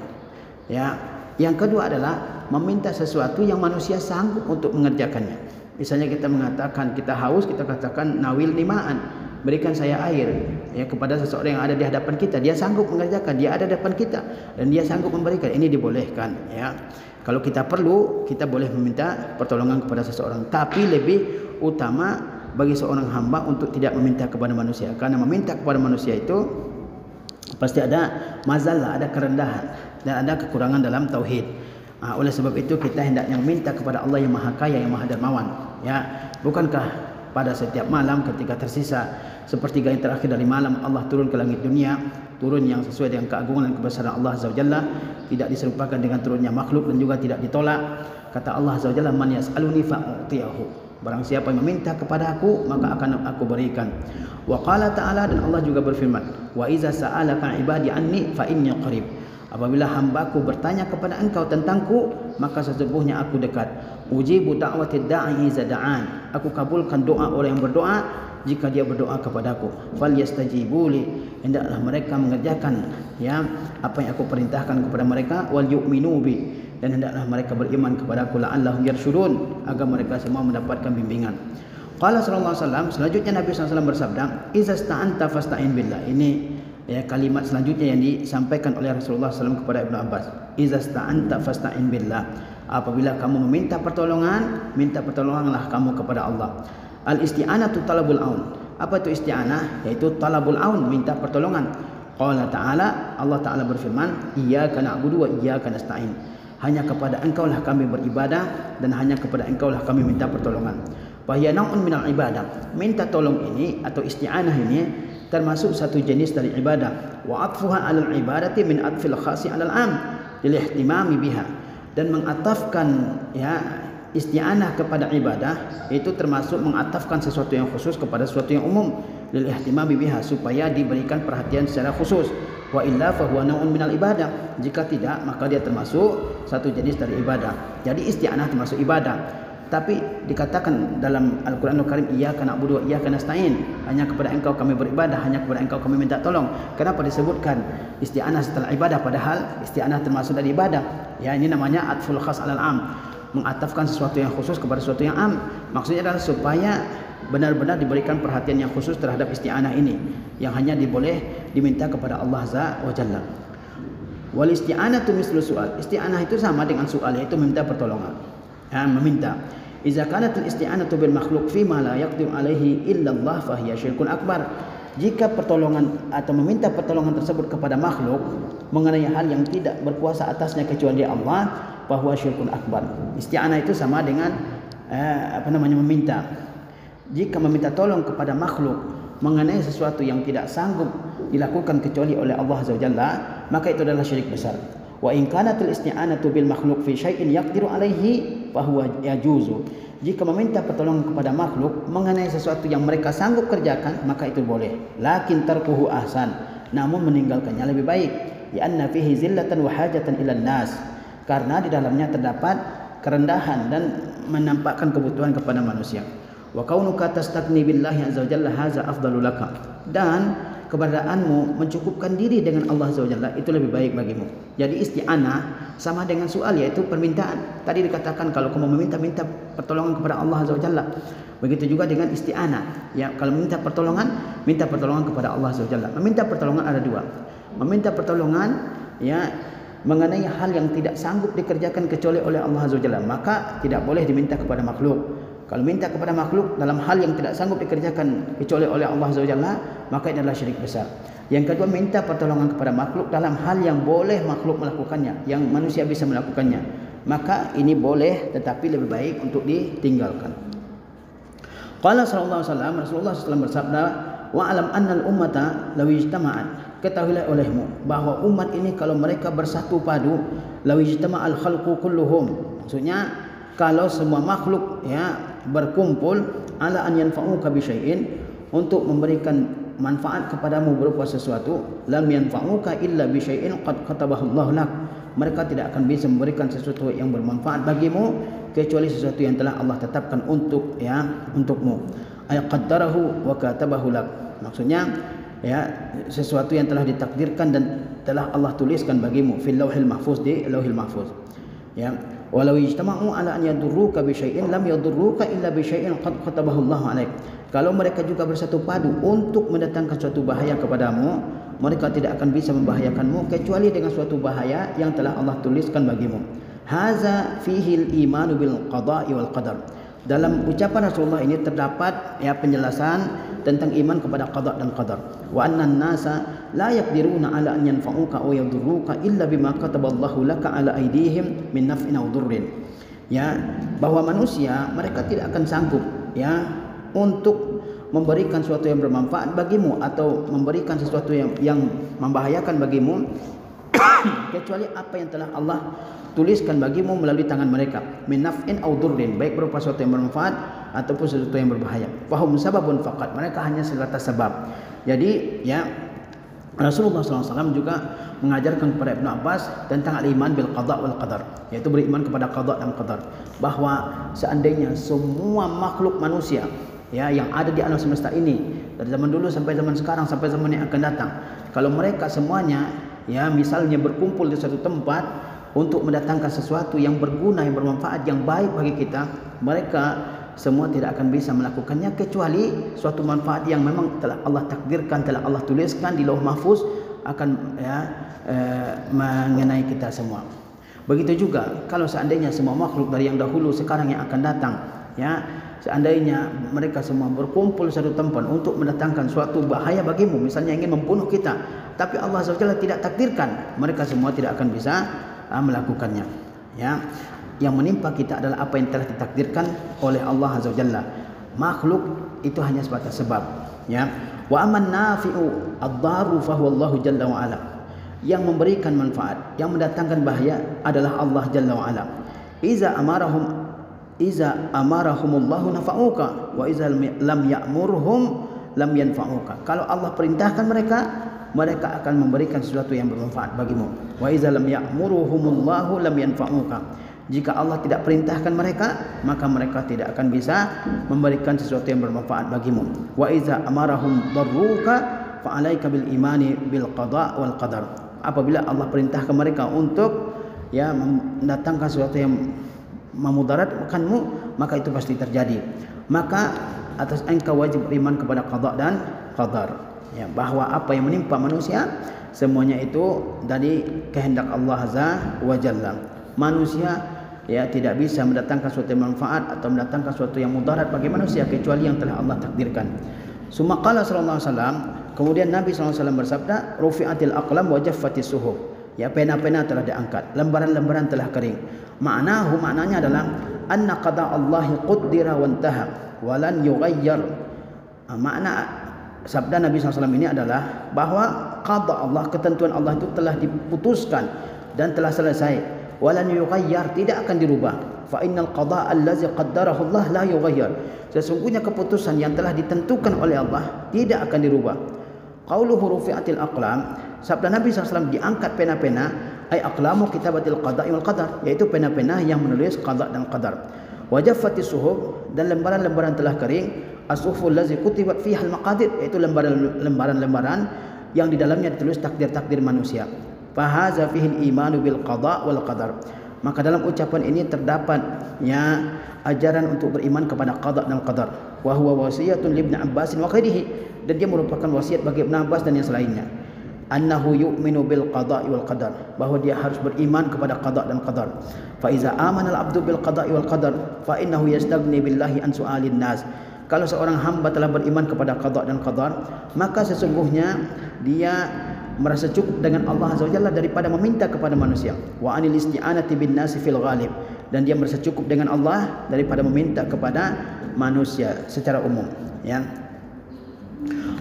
Ya. Yang kedua adalah meminta sesuatu yang manusia sanggup untuk mengerjakannya. Misalnya kita mengatakan kita haus, kita katakan nawil nima'an, berikan saya air, ya, kepada seseorang yang ada di hadapan kita. Dia sanggup mengerjakan, dia ada di hadapan kita dan dia sanggup memberikan. Ini dibolehkan, ya. Kalau kita perlu, kita boleh meminta pertolongan kepada seseorang, tapi lebih utama bagi seorang hamba untuk tidak meminta kepada manusia, karena meminta kepada manusia itu pasti ada mazalah, ada kerendahan dan ada kekurangan dalam tauhid. Oleh sebab itu kita hendaknya meminta kepada Allah yang Maha Kaya, yang Maha Dermawan, ya. Bukankah pada setiap malam ketika tersisa sepertiga yang terakhir dari malam, Allah turun ke langit dunia, turun yang sesuai dengan keagungan dan kebesaran Allah Azza wa Jalla, tidak diserupakan dengan turunnya makhluk dan juga tidak ditolak. Kata Allah Azza wa Jalla, man yas'aluni fa'utiyahu, barang siapa yang meminta kepada aku maka akan aku berikan. Wa qala ta'ala, dan Allah juga berfirman, wa iza sa'alaka ibadi anni fa inni qarib, apabila hambaku bertanya kepada engkau tentangku, maka sesungguhnya aku dekat. Ujibu da'watid da'i iza da'an, aku kabulkan doa orang yang berdoa jika dia berdoa kepadaku. Falyastajibu li, hendaklah mereka mengerjakan, ya, apa yang aku perintahkan kepada mereka. Wal yu'minu bi, dan hendaklah mereka beriman kepadaku. La'allahum yarshudun, agar mereka semua mendapatkan bimbingan. Qala sallallahu alaihi wasallam, selanjutnya Nabi SAW bersabda, iza sta'anta fasta'in billah. Ini, ya, kalimat selanjutnya yang disampaikan oleh Rasulullah SAW kepada Ibnu Abbas. Iza sta'anta fasta'in billah, apabila kamu meminta pertolongan, minta pertolonganlah kamu kepada Allah. Al-isti'anatu talabul aun. Apa itu isti'anah? Yaitu talabul aun, minta pertolongan. Qala ta'ala, Allah Ta'ala berfirman, iyyaka na'budu wa iyyaka nasta'in, hanya kepada engkau lah kami beribadah dan hanya kepada engkau lah kami minta pertolongan. Fahiya naw'un minal ibadah, minta tolong ini atau isti'anah ini termasuk satu jenis dari ibadah. Wa atfuha 'alal ibadati min atfil khasi 'alal 'am lil ihtimami biha, dan mengatafkan, ya, isti'anah kepada ibadah itu termasuk mengatafkan sesuatu yang khusus kepada sesuatu yang umum, lil ihtimami biha, supaya diberikan perhatian secara khusus. Wa illa fa huwa naw'un minal ibadah, jika tidak maka dia termasuk satu jenis dari ibadah. Jadi isti'anah termasuk ibadah. Tapi dikatakan dalam Al-Quranul Karim, iyyaka na'budu wa iyyaka nasta'in, hanya kepada engkau kami beribadah, hanya kepada engkau kami minta tolong. Kenapa disebutkan isti'anah setelah ibadah, padahal isti'anah termasuk dari ibadah? Ya, ini namanya atful khas 'alal 'am, mengatafkan sesuatu yang khusus kepada sesuatu yang am. Maksudnya adalah supaya benar-benar diberikan perhatian yang khusus terhadap isti'anah ini, yang hanya diboleh diminta kepada Allah Azza wa Jalla. Wal isti'anatu mislu su'al, isti'anah itu sama dengan su'al, yaitu meminta pertolongan, ya, meminta. Iza kanatul isti'anatu bil makhluk fi ma la yaqdir alaihi illa Allah fa hiya syirkun akbar. Jika pertolongan atau meminta pertolongan tersebut kepada makhluk mengenai hal yang tidak berkuasa atasnya kecuali Allah, fa huwa syirkun akbar. Isti'anah itu sama dengan meminta. Jika meminta tolong kepada makhluk mengenai sesuatu yang tidak sanggup dilakukan kecuali oleh Allah Azza wa Jalla, maka itu adalah syirik besar. Wa in kanatul isti'anatu bil makhluk fi syai'in yaqdiru alaihi fa huwa yajuzu. Jika meminta pertolongan kepada makhluk mengenai sesuatu yang mereka sanggup kerjakan, maka itu boleh. Lakin tarkuhu ahsan, namun meninggalkannya lebih baik. Ya anna fihi zillatan wa hajatan ilan nas, karena di dalamnya terdapat kerendahan dan menampakkan kebutuhan kepada manusia. Wa kaunuka tastagni billahi azza wa jalla hadza afdalu laka, dan keberadaanmu mencukupkan diri dengan Allah Azza wa Jalla itu lebih baik bagimu. Jadi isti'anah sama dengan soal, yaitu permintaan. Tadi dikatakan kalau kamu minta pertolongan kepada Allah Azza wa Jalla. Begitu juga dengan isti'anah. Ya, kalau minta pertolongan kepada Allah Azza wa Jalla. Meminta pertolongan ada dua. Meminta pertolongan, ya, mengenai hal yang tidak sanggup dikerjakan kecuali oleh Allah Azza wa Jalla, maka tidak boleh diminta kepada makhluk. Kalau minta kepada makhluk dalam hal yang tidak sanggup dikerjakan kecuali oleh Allah Azza wa Jalla, maka ini adalah syirik besar. Yang kedua, minta pertolongan kepada makhluk dalam hal yang boleh makhluk melakukannya, yang manusia bisa melakukannya, maka ini boleh, tetapi lebih baik untuk ditinggalkan. Qala sallallahu alaihi wasallam, Rasulullah SAW bersabda, wa alam annal ummata law ijtama'at, ketahuilah olehmu bahwa umat ini kalau mereka bersatu padu, law ijtama'al khalqu kulluhum, maksudnya kalau semua makhluk, ya, berkumpul ala an yanfa'uka bi syai'in, untuk memberikan manfaat kepadamu berupa sesuatu, lam yanfa'uka illa bi syai'in qad katabahu Allah lak, mereka tidak akan bisa memberikan sesuatu yang bermanfaat bagimu kecuali sesuatu yang telah Allah tetapkan untukmu. Ay qaddarahu wa katabahu lak. Maksudnya sesuatu yang telah ditakdirkan dan telah Allah tuliskan bagimu fil lauhil mahfuz, di lauhil mahfuz. Walau ijtama'u ala an yadurruka bi syai'in lam yadurruka illa bi syai'in qad katabahu Allah 'alaik. Kalau mereka juga bersatu padu untuk mendatangkan suatu bahaya kepadamu, mereka tidak akan bisa membahayakanmu kecuali dengan suatu bahaya yang telah Allah tuliskan bagimu. Haza fihi al-imanu bil qada'i wal qadar. Dalam ucapan Rasulullah ini terdapat penjelasan tentang iman kepada qada dan qadar. Wa anna an-nasa la yaqdiruna ala an yanfa'uka aw yadurruka illa bima kataballahu laka ala aydihim min naf'in aw durrin. Bahwa manusia mereka tidak akan sanggup untuk memberikan sesuatu yang bermanfaat bagimu atau memberikan sesuatu yang membahayakan bagimu kecuali apa yang telah Allah tuliskan bagimu melalui tangan mereka, min naf'in aw durrin, baik berupa sesuatu yang bermanfaat ataupun sesuatu yang berbahaya. Fahum sababun faqat, mereka hanya sebatas sebab. Jadi Rasulullah SAW juga mengajarkan kepada Ibnu Abbas tentang al-iman bil qada wal qadar, yaitu beriman kepada qada dan qadar, bahwa seandainya semua makhluk manusia yang ada di alam semesta ini dari zaman dulu sampai zaman sekarang sampai zaman yang akan datang, kalau mereka semuanya misalnya berkumpul di satu tempat untuk mendatangkan sesuatu yang berguna, yang bermanfaat, yang baik bagi kita, mereka semua tidak akan bisa melakukannya kecuali suatu manfaat yang memang telah Allah takdirkan, telah Allah tuliskan di lauh mahfuz akan mengenai kita semua. Begitu juga kalau seandainya semua makhluk dari yang dahulu, sekarang, yang akan datang, seandainya mereka semua berkumpul satu tempat untuk mendatangkan suatu bahaya bagimu, misalnya ingin membunuh kita, tapi Allah SWT tidak takdirkan, mereka semua tidak akan bisa melakukannya. Yang menimpa kita adalah apa yang telah ditakdirkan oleh Allah Azza wa Jalla. Makhluk itu hanya sebatas sebab. Wa aman nafi'u ad-daru fa huwa Allah Jalla wa ala. Yang memberikan manfaat, yang mendatangkan bahaya adalah Allah Jalla wa ala. Iza amarahumullahu nafa'uka wa iza lam ya'murhum lam yanfa'uka. Kalau Allah perintahkan mereka akan memberikan sesuatu yang bermanfaat bagimu. Wa iza lam ya'muruhumullahu lam yanfa'uka. Jika Allah tidak perintahkan mereka, maka mereka tidak akan bisa memberikan sesuatu yang bermanfaat bagimu. Wa iza amarahum darruka fa 'alaika bil imani bil qada wal qadar. Apabila Allah perintahkan mereka untuk mendatangkan sesuatu yang memudaratkanmu, maka itu pasti terjadi. Maka atas engkau wajib beriman kepada qada dan qadar. Bahwa apa yang menimpa manusia semuanya itu dari kehendak Allah Azza wa Jalla. Manusia tidak bisa mendatangkan sesuatu yang manfaat atau mendatangkan sesuatu yang mudarat bagi manusia kecuali yang telah Allah takdirkan. Summa qala sallallahu alaihi wasallam, kemudian Nabi sallallahu alaihi wasallam bersabda, rufi'atil aqlam wa jaffatis suhuf. Pena-pena telah diangkat, lembaran-lembaran telah kering. Maknanya adalah anna qada Allahi quddira wa intaha wa lan yughayyar. Makna sabda Nabi SAW ini adalah bahwa qada Allah, ketentuan Allah itu telah diputuskan dan telah selesai. Walan yughayyar, tidak akan dirubah. Fa innal qada allazi qaddarahu Allah la yughayyar. Sesungguhnya keputusan yang telah ditentukan oleh Allah tidak akan dirubah. Qauluhu rufi'atil aqlam, sabda Nabi SAW, diangkat pena-pena, ay aqlamu kitabatil qada'i wal qadar, yaitu pena-pena yang menulis qada dan qadar. Wa jaffatis suhuf, dan lembaran-lembaran telah kering. As-suhuful lazi kutibat fiha al-maqadir, yaitu lembaran-lembaran yang di dalamnya ditulis takdir-takdir manusia. Fahaza fihi al-imanu bil qada wal qadar. Maka dalam ucapan ini terdapat ajaran untuk beriman kepada qada dan qadar. Wa huwa wasiyatun li Ibnu Abbas wa ghairihi, dan dia merupakan wasiat bagi Ibnu Abbas dan yang selainnya. Annahu yu'minu bil qada'i wal qadar, bahwa dia harus beriman kepada qada dan qadar. Fa iza amana al-'abdu bil qada'i wal qadar fa innahu yastaghni billahi an su'alin nas. Kalau seorang hamba telah beriman kepada qada dan qadar, maka sesungguhnya dia merasa cukup dengan Allah Azza wa Jalla daripada meminta kepada manusia. Wa anil isti'anati bin nasi fil ghalib, dan dia merasa cukup dengan Allah daripada meminta kepada manusia secara umum.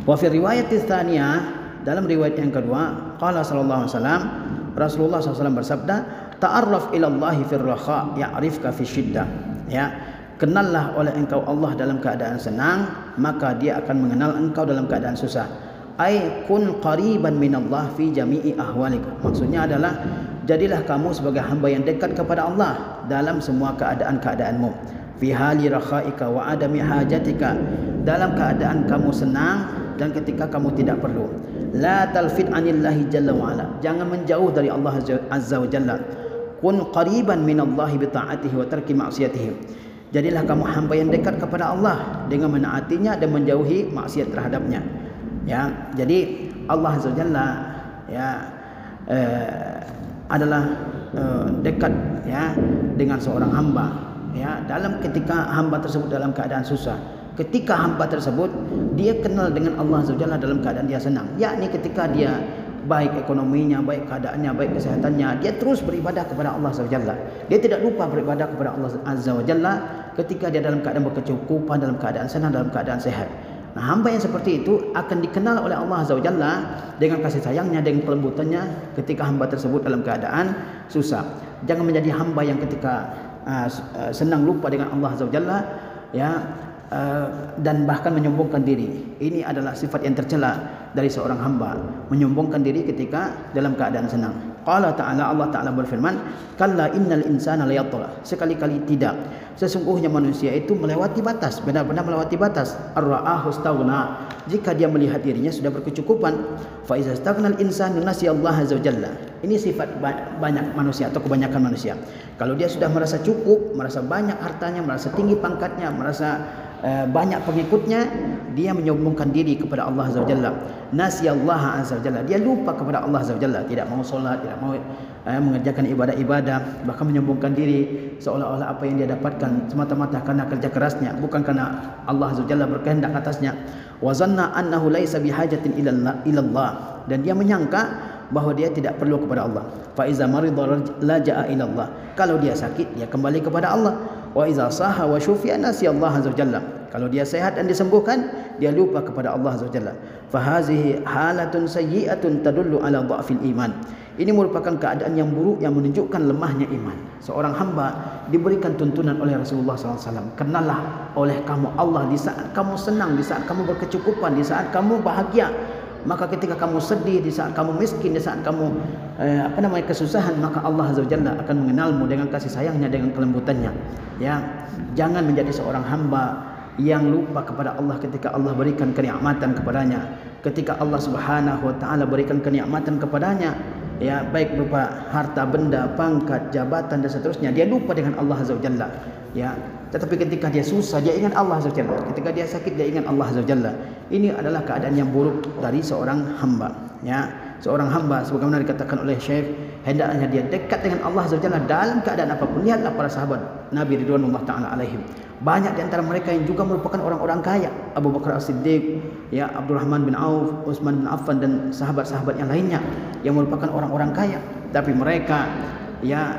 Wa fi riwayat tsaniyah, dalam riwayat yang kedua, qala sallallahu alaihi wasallam, Rasulullah SAW bersabda, ta'arraf ila Allah fir raha ya'rifka fi syiddah. Kenallah oleh engkau Allah dalam keadaan senang, maka dia akan mengenal engkau dalam keadaan susah. Ai kun qariban minallah fi jami'i ahwalik. Maksudnya adalah jadilah kamu sebagai hamba yang dekat kepada Allah dalam semua keadaan-keadaanmu. Fi hali rakhaika wa adami hajatika, dalam keadaan kamu senang dan ketika kamu tidak perlu. La talfit anillahi jalla wa ala, jangan menjauh dari Allah azza wa jalla. Kun qariban minallahi bi ta'atihi wa tarki ma'siyatihi, jadilah kamu hamba yang dekat kepada Allah dengan menaatinya dan menjauhi maksiat terhadapnya. Ya, jadi Allah azza wa jalla ya adalah dekat ya dengan seorang hamba ya dalam ketika hamba tersebut dalam keadaan susah. Ketika hamba tersebut dia kenal dengan Allah azza wa jalla dalam keadaan dia senang, yakni ketika dia baik ekonominya, baik keadaannya, baik kesehatannya, dia terus beribadah kepada Allah azza wa jalla. Dia tidak lupa beribadah kepada Allah azza wa jalla ketika dia dalam keadaan berkecukupan, dalam keadaan senang, dalam keadaan sehat. Nah, hamba yang seperti itu akan dikenal oleh Allah azza wa jalla dengan kasih sayangnya, dengan kelembutannya ketika hamba tersebut dalam keadaan susah. Jangan menjadi hamba yang ketika senang lupa dengan Allah azza wa jalla ya, dan bahkan menyombongkan diri. Ini adalah sifat yang tercela dari seorang hamba, menyombongkan diri ketika dalam keadaan senang. Qala ta'ala, Allah Ta'ala berfirman, kalla innal insana layatgha, sekali-kali tidak, sesungguhnya manusia itu melewati batas, benar-benar melewati batas. Ar-ra'ahu istaghna, jika dia melihat dirinya sudah berkecukupan. Fa iza istaghnal insanu nasiyallaha azza wa jalla, ini sifat banyak manusia atau kebanyakan manusia. Kalau dia sudah merasa cukup, merasa banyak hartanya, merasa tinggi pangkatnya, merasa banyak pengikutnya, dia menyombongkan diri kepada Allah azza wa jalla. Nasiyallaha azza wa jalla, dia lupa kepada Allah azza wa jalla, tidak mau solat, tidak mau mengerjakan ibadah-ibadah, bahkan menyombongkan diri seolah-olah apa yang dia dapatkan semata-mata karena kerja kerasnya, bukan karena Allah azza wa jalla berkehendak atasnya. Wa zanna annahu laisa bihajatin ilallah, dan dia menyangka bahwa dia tidak perlu kepada Allah. Fa iza marida laja'a ilallah, kalau dia sakit dia kembali kepada Allah. Wa iza saha wa syufi'a nasiyallaha azza wa jalla, kalau dia sehat dan disembuhkan dia lupa kepada Allah azza wa jalla. Fa hazihi halatun sayyi'atun tadullu ala dha'fil iman, ini merupakan keadaan yang buruk yang menunjukkan lemahnya iman. Seorang hamba diberikan tuntunan oleh Rasulullah SAW, kenallah oleh kamu Allah di saat kamu senang, di saat kamu berkecukupan, di saat kamu bahagia. Maka ketika kamu sedih, di saat kamu miskin, di saat kamu kesusahan, maka Allah azza wa jalla akan mengenalmu dengan kasih sayangnya, dengan kelembutannya. Ya, jangan menjadi seorang hamba yang lupa kepada Allah ketika Allah berikan kenikmatan kepadanya, ketika Allah Subhanahu wa taala berikan kenikmatan kepadanya, ya, baik berupa harta benda, pangkat, jabatan dan seterusnya, dia lupa dengan Allah azza wa jalla. Ya, tetapi ketika dia susah dia ingat Allah azza wa jalla, ketika dia sakit dia ingat Allah azza wa jalla. Ini adalah keadaan yang buruk dari seorang hamba. Ya, seorang hamba sebagaimana dikatakan oleh Syekh, hendaknya dia dekat dengan Allah azza wa jalla dalam keadaan apapun. Lihatlah para sahabat Nabi ridwanullah taala alaihim, banyak di antara mereka yang juga merupakan orang-orang kaya. Abu Bakar As-Siddiq, ya, Abdurrahman bin Auf, Utsman bin Affan dan sahabat-sahabat yang lainnya yang merupakan orang-orang kaya, tapi mereka ya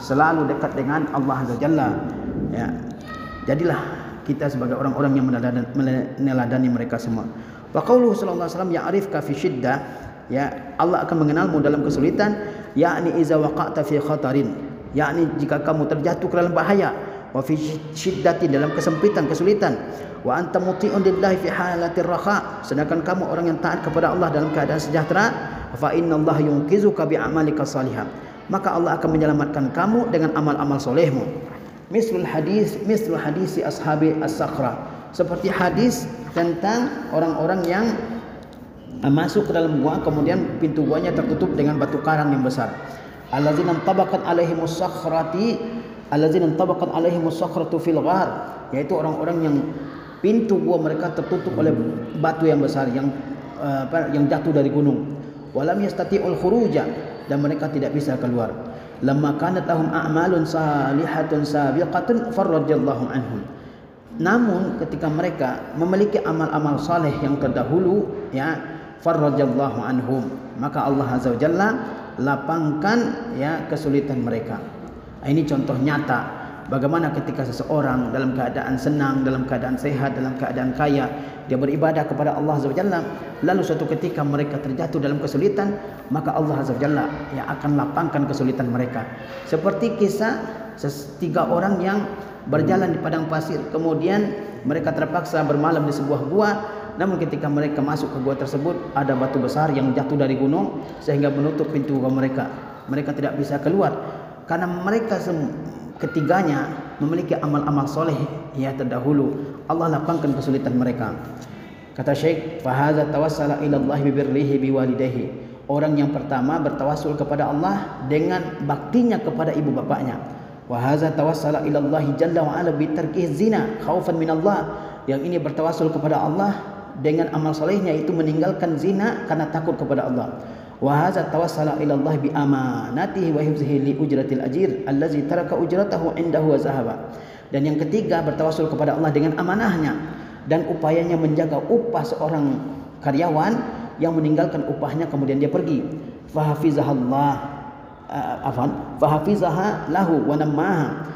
selalu dekat dengan Allah azza wa jalla. Ya, jadilah kita sebagai orang-orang yang meneladani mereka semua. Wa qauluhu sallallahu alaihi wasallam ya'rifka fi syiddah, ya, Allah akan mengenalmu dalam kesulitan, yakni iza waqa'ta fi khatarin, yakni jika kamu terjatuh ke dalam bahaya, wa fi syiddati, dalam kesempitan, kesulitan, wa anta muti'un lillahi fi halatir raha, sedangkan kamu orang yang taat kepada Allah dalam keadaan sejahtera, fa innallaha yunqizuka bi amalika salihah, maka Allah akan menyelamatkan kamu dengan amal-amal solehmu. Mislul hadisi ashabi as-sakhra, seperti hadis tentang orang-orang yang masuk ke dalam gua kemudian pintu guanya tertutup dengan batu karang yang besar. Allazina tabaqat alaihimus sakhratu fil ghar, yaitu orang-orang yang pintu gua mereka tertutup oleh batu yang besar yang jatuh dari gunung. Walam yastati'ul khuruja, dan mereka tidak bisa keluar. Lamma kanat lahum a'malun salihatun sabiqatun farrajallahu anhum, namun ketika mereka memiliki amal-amal saleh yang terdahulu, ya, farrajallahu anhum, maka Allah azza wa jalla lapangkan, ya, kesulitan mereka. Ini contoh nyata bagaimana ketika seseorang dalam keadaan senang, dalam keadaan sehat, dalam keadaan kaya, dia beribadah kepada Allah azza wa jalla, lalu suatu ketika mereka terjatuh dalam kesulitan, maka Allah azza wa jalla yang akan lapangkan kesulitan mereka. Seperti kisah 3 orang yang berjalan di padang pasir, kemudian mereka terpaksa bermalam di sebuah gua. Namun ketika mereka masuk ke gua tersebut, ada batu besar yang jatuh dari gunung sehingga menutup pintu gua mereka. mereka tidak bisa keluar karena mereka ketiganya memiliki amal-amal soleh ya terdahulu. Allah lapangkan kesulitan mereka. Kata Syekh, fahaza tawassala ila Allah bi birrihi bi walidayhi. Orang yang pertama bertawassul kepada Allah dengan baktinya kepada ibu bapaknya. Wa haza tawassala ila Allah jalla wa ala bi tarkihi zina khaufan min Allah. Yang ini bertawassul kepada Allah dengan amal solehnya itu meninggalkan zina karena takut kepada Allah. Wa haza tawassala ila Allah bi amanatihi wa hifzihi li ujratil ajir allazi taraka ujratahu indahu wa zahaba. Dan yang ketiga bertawassul kepada Allah dengan amanahnya dan upayanya menjaga upah seorang karyawan yang meninggalkan upahnya kemudian dia pergi. Fahafizaha lahu wa nammaha.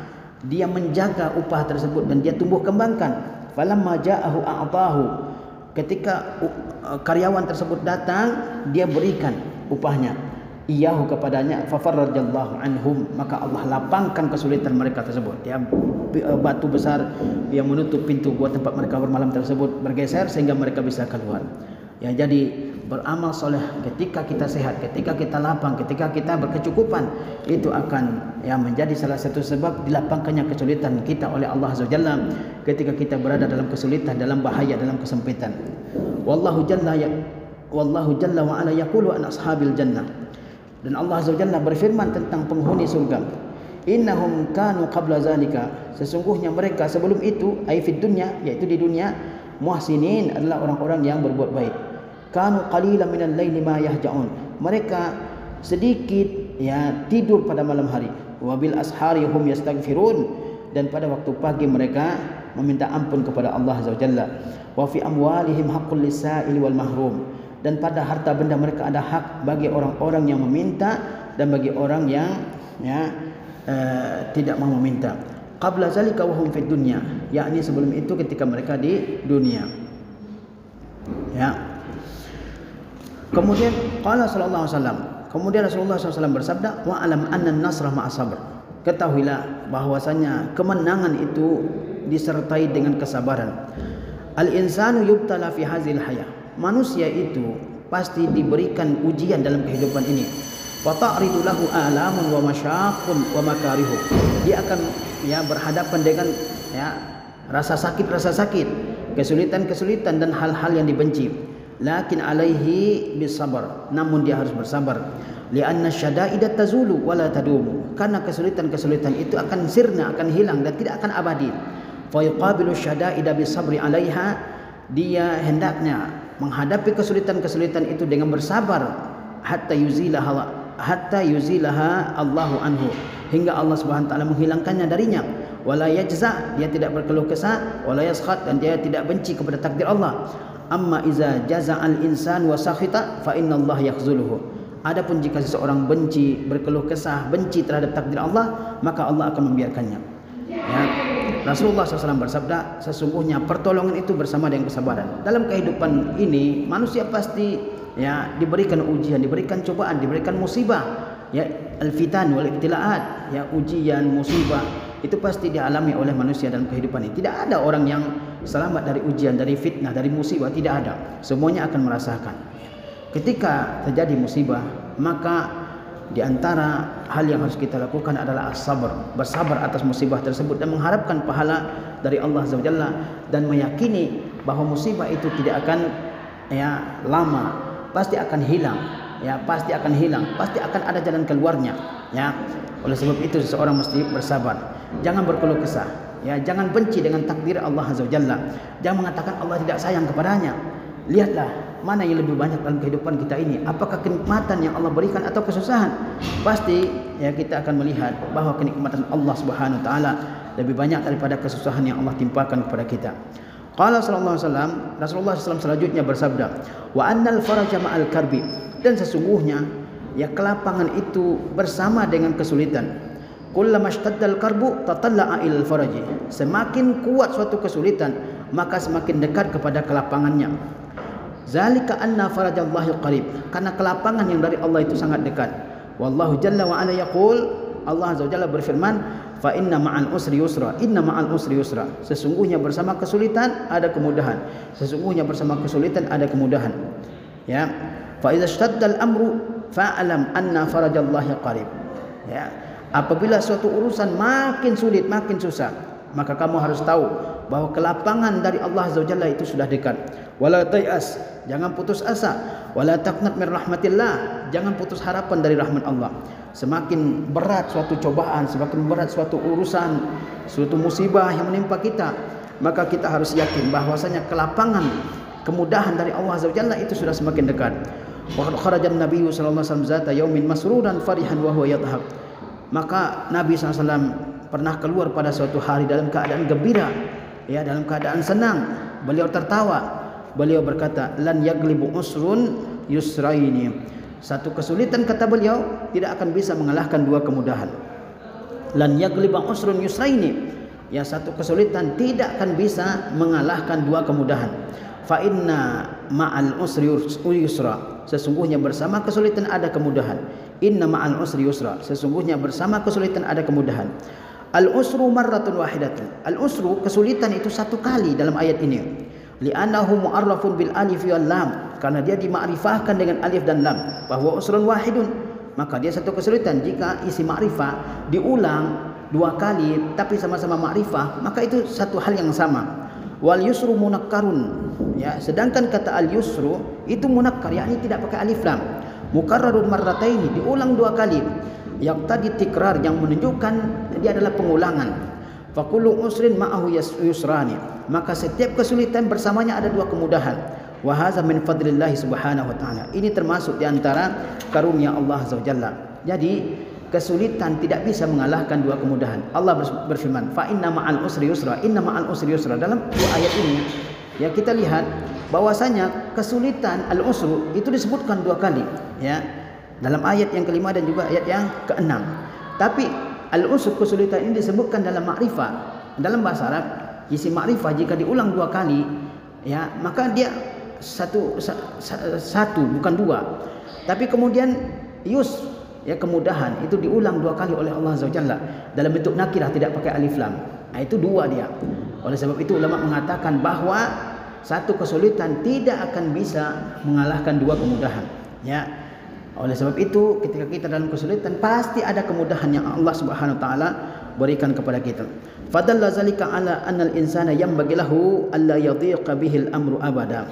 Dia menjaga upah tersebut dan dia tumbuh kembangkan. Falamma ja'ahu a'tahu. Ketika karyawan tersebut datang, dia berikan upahnya iyahu kepadanya, fafarrajallahu anhum, maka Allah lapangkan kesulitan mereka tersebut. Ya, batu besar yang menutup pintu buat tempat mereka bermalam tersebut bergeser sehingga mereka bisa keluar. Ya, jadi beramal soleh ketika kita sehat, ketika kita lapang, ketika kita berkecukupan, itu akan ya menjadi salah satu sebab dilapangkannya kesulitan kita oleh Allah Azza wa Jalla ketika kita berada dalam kesulitan, dalam bahaya, dalam kesempitan. Wallahu jalla wa ala yaqulu an ashabil jannah. Dan Allah Azza wa Jalla berfirman tentang penghuni surga. Innahum kanu qabla zalika. Sesungguhnya mereka sebelum itu, ai fid dunya, yaitu di dunia, muhsinin adalah orang-orang yang berbuat baik. Kanu qalilan minal laili ma yahja'un. Mereka sedikit ya tidur pada malam hari. Wa bil ashari hum yastaghfirun. Dan pada waktu pagi mereka meminta ampun kepada Allah Azza wa Jalla. Wa fi amwalihim haqqul lis-sa'il wal mahrum. Dan pada harta benda mereka ada hak bagi orang-orang yang meminta dan bagi orang yang ya tidak mau meminta. Qabla zalika wa hum fid dunya, yakni sebelum itu ketika mereka di dunia. Ya. Kemudian qala sallallahu alaihi wasallam, kemudian Rasulullah SAW bersabda, wa alam anna an-nasra ma'a sabr. Ketahuilah bahwasanya kemenangan itu disertai dengan kesabaran. Al-insanu yubtala fi hazil hayah. Manusia itu pasti diberikan ujian dalam kehidupan ini. Wa ta'ridu lahu alamun wa masyaqqun wa makarihu. Dia akan ya berhadapan dengan ya rasa sakit, kesulitan dan hal-hal yang dibenci. Lakin alaihi bisabar. Namun dia harus bersabar. Li'anna syada'ida tazulu wa la tadumu. Karena kesulitan itu akan sirna, akan hilang dan tidak akan abadi. Fa yuqabilu syada'ida bisabri 'alaiha. Dia hendaknya menghadapi kesulitan itu dengan bersabar hatta yuzilaha Allahu anhu, hingga Allah Subhanahu wa taala menghilangkannya darinya. Wala yajza, dia tidak berkeluh kesah, wala yaskhat, dan dia tidak benci kepada takdir Allah. Amma iza jaza'al insan wa sakhita fa innallaha yakhzuluhu. Adapun jika seseorang benci, berkeluh kesah, benci terhadap takdir Allah, maka Allah akan membiarkannya. Ya. Rasulullah SAW bersabda, sesungguhnya pertolongan itu bersama dengan kesabaran. Dalam kehidupan ini manusia pasti ya diberikan ujian, diberikan cobaan, diberikan musibah, ya al-fitan wal ibtilaat, ya ujian, musibah itu pasti dialami oleh manusia dalam kehidupan ini. Tidak ada orang yang selamat dari ujian, dari fitnah, dari musibah, tidak ada. Semuanya akan merasakan. Ketika terjadi musibah, maka di antara hal yang harus kita lakukan adalah as-sabr, bersabar atas musibah tersebut dan mengharapkan pahala dari Allah Azza wa Jalla dan meyakini bahwa musibah itu tidak akan ya lama, pasti akan hilang, ya pasti akan hilang, pasti akan ada jalan keluarnya, ya. Oleh sebab itu seseorang mesti bersabar. Jangan berkeluh kesah, ya, jangan benci dengan takdir Allah Azza wa Jalla. Jangan mengatakan Allah tidak sayang kepadanya. Lihatlah mana yang lebih banyak dalam kehidupan kita ini, apakah kenikmatan yang Allah berikan atau kesusahan. Pasti ya kita akan melihat bahwa kenikmatan Allah Subhanahu wa taala lebih banyak daripada kesusahan yang Allah timpakan kepada kita. Qala sallallahu alaihi wasallam, Rasulullah SAW selanjutnya bersabda, wa annal faraja ma'al karbi, dan sesungguhnya ya kelapangan itu bersama dengan kesulitan. Kullama ishtaddal karbu tatalla'a ilal faraji. Semakin kuat suatu kesulitan, maka semakin dekat kepada kelapangannya. Zalika anna farajallahi qarib, karena kelapangan yang dari Allah itu sangat dekat. Wallahu jalla wa ala yaqul, Allah Azza wa Jalla berfirman, fa inna ma'al usri yusra, inna ma'al usri yusra. Sesungguhnya bersama kesulitan ada kemudahan. Sesungguhnya bersama kesulitan ada kemudahan. Ya. Fa idza ishtaddal amru fa'lam anna farajallahi qarib. Ya, apabila suatu urusan makin sulit, makin susah, maka kamu harus tahu bahwa kelapangan dari Allah Azza wa Jalla itu sudah dekat. Wala tayas, jangan putus asa. Wala taqnat min rahmatillah, jangan putus harapan dari rahmat Allah. Semakin berat suatu cobaan, semakin berat suatu urusan, suatu musibah yang menimpa kita, maka kita harus yakin bahwasanya kelapangan, kemudahan dari Allah Azza wa Jalla itu sudah semakin dekat. Wa kharajan Nabi sallallahu alaihi wasallam zata yaumin masruran farihan wa huwa yadhhab. Maka Nabi SAW pernah keluar pada suatu hari dalam keadaan gembira, ya, dalam keadaan senang. Beliau tertawa. Beliau berkata, lan yaglibu usrun yusraini. Satu kesulitan, kata beliau, tidak akan bisa mengalahkan dua kemudahan. Lan yaglibu usrun yusraini. Ya, satu kesulitan tidak akan bisa mengalahkan dua kemudahan. Fa inna ma'al usri yusra. Sesungguhnya bersama kesulitan ada kemudahan. Inna ma'al usri yusra. Sesungguhnya bersama kesulitan ada kemudahan. Al-usru marratun wahidatun. Al-usru, kesulitan itu satu kali dalam ayat ini. Li'annahu mu'arrafun bil alif wal lam. Karena dia dimakrifahkan dengan alif dan lam. Bahwa usrun wahidun. Maka dia satu kesulitan. Jika isi makrifah diulang dua kali tapi sama-sama makrifah, maka itu satu hal yang sama. Wal yusru munakkarun. Ya, sedangkan kata al yusru itu munakkar, yakni tidak pakai alif lam. Mukarrarun marrataini, diulang dua kali. Yang tadi tikrar, yang menunjukkan dia adalah pengulangan. Fa kullu usrin ma'ahu yusrani. Maka setiap kesulitan bersamanya ada dua kemudahan. Wa hadza min fadlillah subhanahu wa ta'ala. Ini termasuk di antara karunia Allah Azza wa Jalla. Jadi kesulitan tidak bisa mengalahkan dua kemudahan. Allah berfirman, fa inna ma'al usri yusra, inna ma'al usri yusra. Dalam dua ayat ini, ya, kita lihat bahwasanya kesulitan al-usru itu disebutkan dua kali, ya, dalam ayat yang kelima dan juga ayat yang keenam. Tapi al-usru, kesulitan ini disebutkan dalam makrifah. Dalam bahasa Arab, isi makrifah jika diulang dua kali, ya, maka dia satu bukan dua. Tapi kemudian ya, kemudahan itu diulang dua kali oleh Allah Azza wa Jalla dalam bentuk nakirah, tidak pakai alif lam. Nah, itu dua dia. Oleh sebab itu ulama mengatakan bahwa satu kesulitan tidak akan bisa mengalahkan dua kemudahan. Ya. Oleh sebab itu ketika kita dalam kesulitan pasti ada kemudahan yang Allah Subhanahu wa taala berikan kepada kita. Fadalla zalika ala annal insana yanbaghi lahu alla yadhiqa bihil amru abada.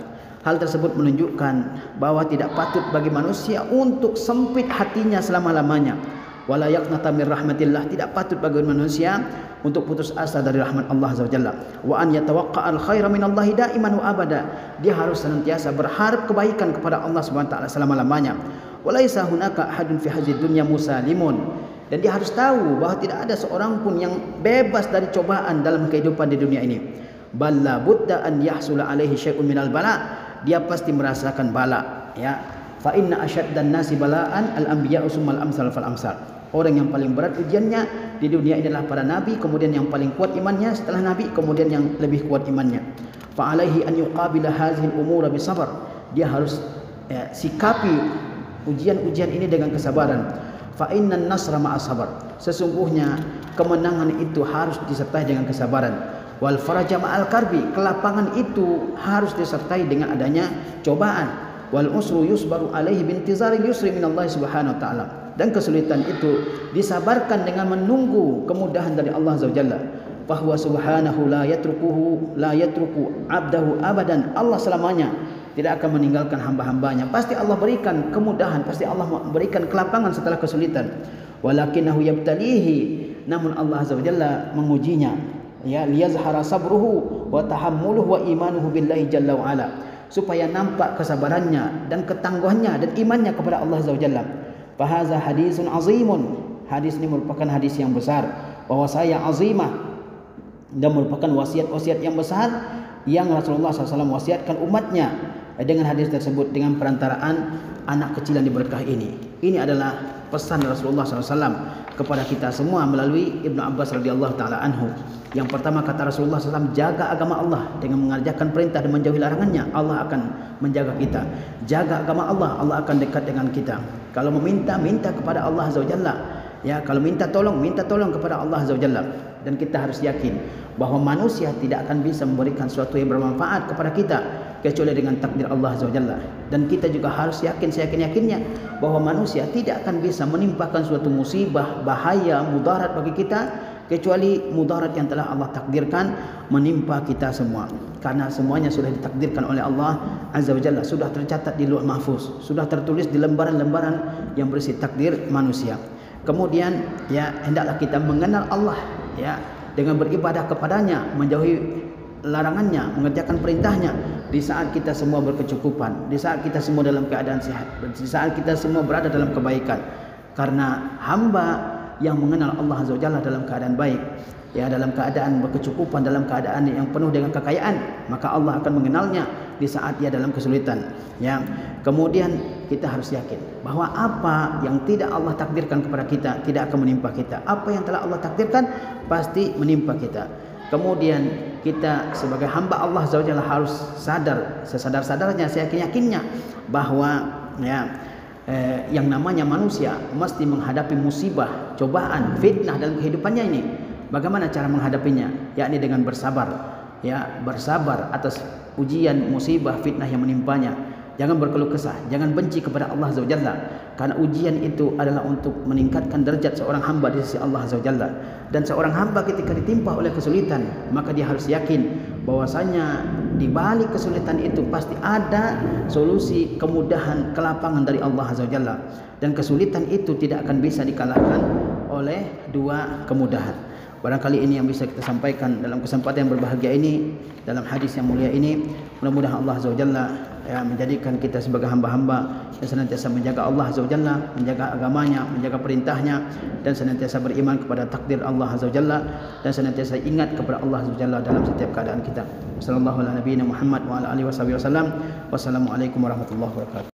Hal tersebut menunjukkan bahwa tidak patut bagi manusia untuk sempit hatinya selama-lamanya. Wala yaqnata min rahmatillah, tidak patut bagi manusia untuk putus asa dari rahmat Allah Azza wa Jalla. Wa an yatawaqqa'al khaira minallahi daiman wa abada. Dia harus senantiasa berharap kebaikan kepada Allah Subhanahu wa taala selama-lamanya. Walaisa hunaka ahadun fi hadhihi dunya musalimun. Dan dia harus tahu bahwa tidak ada seorang pun yang bebas dari cobaan dalam kehidupan di dunia ini. Balla budda an yahsula alaihi syai'un minal bala. Dia pasti merasakan bala, ya. Fa inna asyaddan nasi bala'an al-anbiya'u summal amsal fal amsal. Orang yang paling berat ujiannya di dunia ini adalah para nabi, kemudian yang paling kuat imannya setelah nabi, kemudian yang lebih kuat imannya. Fa alaihi an yuqabila hadhihi al-umura bisabar. Dia harus, ya, sikapi ujian-ujian ini dengan kesabaran. Fa innan nasra ma'as sabar. Sesungguhnya kemenangan itu harus disertai dengan kesabaran. Wal faraja ma'al karbi, kelapangan itu harus disertai dengan adanya cobaan. Wal usru yusbaru alaihi bintizari yusri minallahi subhanahu wa ta'ala. Dan kesulitan itu disabarkan dengan menunggu kemudahan dari Allah Azza wa Jalla. Bahwa subhanahu la yatruku abdahu abadan. Allah selamanya tidak akan meninggalkan hamba-hambanya. Pasti Allah berikan kemudahan, pasti Allah berikan kelapangan setelah kesulitan. Walakinahu yabtalihi, namun Allah Azza wa Jalla mengujinya, ya, liyazhara sabruhu wa tahammuluhu wa imanuhu billahi jalla wa ala, supaya nampak kesabarannya dan ketangguhannya dan imannya kepada Allah Azza wa Jalla. Fa hadza hadisun azimun. Hadis ini merupakan hadis yang besar, bahwa saya azimah, dan merupakan wasiat-wasiat yang besar yang Rasulullah SAW wasiatkan umatnya. Dengan hadis tersebut, dengan perantaraan anak kecil yang diberkahi ini. Ini adalah pesan Rasulullah SAW kepada kita semua melalui Ibnu Abbas radhiyallahu taala anhu. Yang pertama kata Rasulullah SAW, jaga agama Allah dengan mengerjakan perintah dan menjauhi larangannya. Allah akan menjaga kita. Jaga agama Allah, Allah akan dekat dengan kita. Kalau meminta, minta kepada Allah Azza wa Jalla. Ya, kalau minta tolong kepada Allah Azza wa Jalla. Dan kita harus yakin bahwa manusia tidak akan bisa memberikan sesuatu yang bermanfaat kepada kita kecuali dengan takdir Allah Azza wa Jalla. Dan kita juga harus yakin seyakin-yakinnya bahwa manusia tidak akan bisa menimpakan suatu musibah, bahaya, mudarat bagi kita kecuali mudarat yang telah Allah takdirkan menimpa kita semua. Karena semuanya sudah ditakdirkan oleh Allah Azza wa Jalla, sudah tercatat di Lauh Mahfuz, sudah tertulis di lembaran-lembaran yang berisi takdir manusia. Kemudian ya hendaklah kita mengenal Allah ya dengan beribadah kepadanya, menjauhi larangannya, mengerjakan perintahnya di saat kita semua berkecukupan, di saat kita semua dalam keadaan sehat, di saat kita semua berada dalam kebaikan. Karena hamba yang mengenal Allah Azza wa Jalla dalam keadaan baik, ya dalam keadaan berkecukupan, dalam keadaan yang penuh dengan kekayaan, maka Allah akan mengenalnya di saat dia dalam kesulitan. Ya, kemudian kita harus yakin bahwa apa yang tidak Allah takdirkan kepada kita tidak akan menimpa kita. Apa yang telah Allah takdirkan pasti menimpa kita. Kemudian kita sebagai hamba Allah Azza wa Jalla harus sadar sesadar-sadarnya, seyakin-yakinnya bahwa ya yang namanya manusia mesti menghadapi musibah, cobaan, fitnah dalam kehidupannya ini. Bagaimana cara menghadapinya? Yakni dengan bersabar. Ya, bersabar atas ujian, musibah, fitnah yang menimpanya. Jangan berkeluh kesah, jangan benci kepada Allah Azza wa Jalla, karena ujian itu adalah untuk meningkatkan derajat seorang hamba di sisi Allah Azza wa Jalla. Dan seorang hamba ketika ditimpa oleh kesulitan, maka dia harus yakin bahwasanya di balik kesulitan itu pasti ada solusi, kemudahan, kelapangan dari Allah Azza wa Jalla. Dan kesulitan itu tidak akan bisa dikalahkan oleh dua kemudahan. Barangkali ini yang bisa kita sampaikan dalam kesempatan yang berbahagia ini, dalam hadis yang mulia ini. Mudah-mudahan Allah Azza wa Jalla ya menjadikan kita sebagai hamba-hamba yang senantiasa menjaga Allah Azza wa Jalla, menjaga agamanya, menjaga perintahnya, dan senantiasa beriman kepada takdir Allah Azza wa Jalla, dan senantiasa ingat kepada Allah Azza wa Jalla dalam setiap keadaan kita. Sallallahu ala nabiyina Muhammad wa ala alihi wasallam. Wassalamualaikum warahmatullahi wabarakatuh.